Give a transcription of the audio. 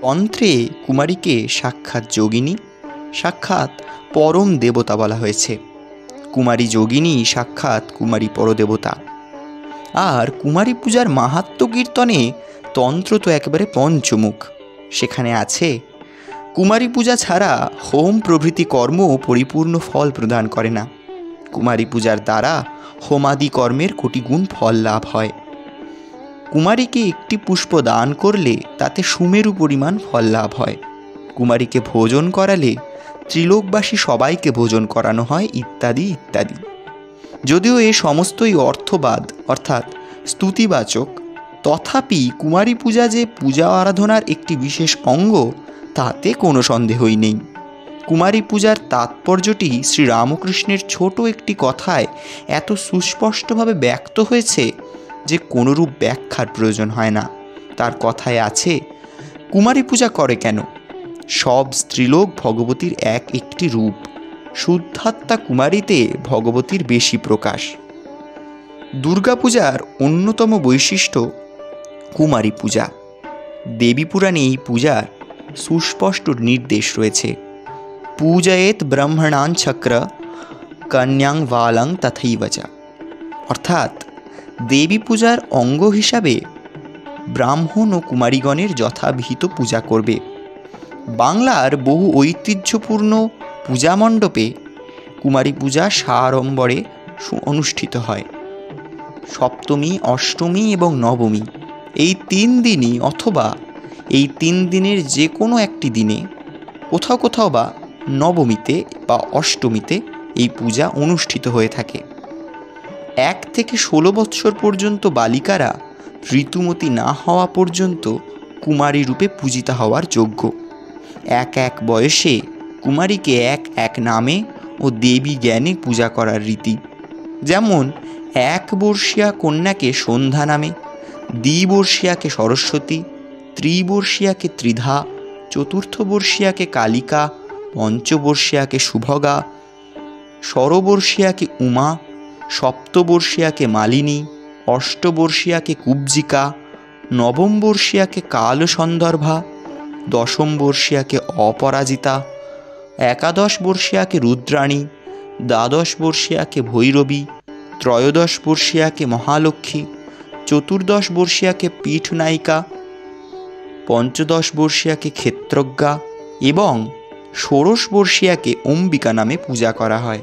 তন্ত্রে কুমারীকে সাক্ষাৎ যোগিনী, সাক্ষাৎ পরম দেবতা বলা হয়েছে। কুমারী যোগিনী সাক্ষাৎ কুমারী পরদেবতা। আর কুমারী পূজার মাহাত্ম্য কীর্তনে তন্ত্র তো একেবারে পঞ্চমুখ। সেখানে আছে, কুমারী পূজা ছাড়া হোম প্রভৃতি কর্ম পরিপূর্ণ ফল প্রদান করে না। কুমারী পূজার দ্বারা হোমাদি কর্মের কোটিগুণ ফল লাভ হয়। কুমারীকে একটি পুষ্প দান করলে তাতে সুমেরু পরিমাণ ফল লাভ হয়। কুমারীকে ভোজন করালে ত্রিলোকবাসী সবাইকে ভোজন করানো হয়, ইত্যাদি ইত্যাদি। যদিও এ সমস্তই অর্থবাদ অর্থাৎ স্তুতিবাচক, তথাপি কুমারী পূজা যে পূজা আরাধনার একটি বিশেষ অঙ্গ তাতে কোনো সন্দেহই নেই। কুমারী পূজার তাৎপর্যটি শ্রীরামকৃষ্ণের ছোট একটি কথায় এত সুস্পষ্টভাবে ব্যক্ত হয়েছে যে কোনোরূপ ব্যাখ্যার প্রয়োজন হয় না। তার কথায় আছে, কুমারী পূজা করে কেন? সব স্ত্রীলোক ভগবতীর এক একটি রূপ, শুদ্ধাত্মা কুমারীতে ভগবতীর বেশি প্রকাশ। দুর্গাপূজার অন্যতম বৈশিষ্ট্য কুমারী পূজা। দেবী পুরাণে এই পূজার সুস্পষ্ট নির্দেশ রয়েছে, পূজয়েত ব্রহ্মণান চক্র কন্যাং বালং তথৈবচ। অর্থাৎ দেবী পূজার অঙ্গ হিসাবে ব্রাহ্মণ ও কুমারীগণের যথাবিহিত পূজা করবে। বাংলার বহু ঐতিহ্যপূর্ণ পূজা মণ্ডপে কুমারী পূজা সাড়ম্বরে অনুষ্ঠিত হয়। সপ্তমী, অষ্টমী এবং নবমী এই 3 দিনই অথবা এই 3 দিনের যে কোনো একটি দিনে, কোথাও কোথাও বা নবমীতে বা অষ্টমীতে এই পূজা অনুষ্ঠিত হয়ে থাকে। 1 থেকে 16 বৎসর পর্যন্ত বালিকারা ঋতুমতী না হওয়া পর্যন্ত কুমারী রূপে পূজিতা হওয়ার যোগ্য। এক এক বয়সে কুমারীকে এক এক নামে ও দেবী জ্ঞানে পূজা করার রীতি। যেমন 1 বর্ষীয়া কন্যাকে সন্ধ্যা নামে, দ্বিবর্ষীয়াকে সরস্বতী, ত্রিবর্ষীয়াকে ত্রিধা, চতুর্থবর্ষীয়াকে কালিকা, পঞ্চবর্ষীয়াকে শুভগা, ষড়বর্ষীয়াকে উমা, সপ্তবর্ষীয়াকে মালিনী, অষ্টবর্ষীয়াকে কুব্জিকা, নবমবর্ষীয়াকে কালসন্দর্ভা, দশমবর্ষীয়াকে অপরাজিতা, একাদশবর্ষীয়াকে রুদ্রাণী, দ্বাদশবর্ষীয়াকে ভৈরবী, ত্রয়োদশবর্ষীয়াকে মহালক্ষ্মী, চতুর্দশবর্ষীয়াকে পীঠনায়িকা, পঞ্চদশবর্ষীয়াকে ক্ষেত্রজ্ঞা এবং ষোড়শবর্ষীয়াকে অম্বিকা নামে পূজা করা হয়।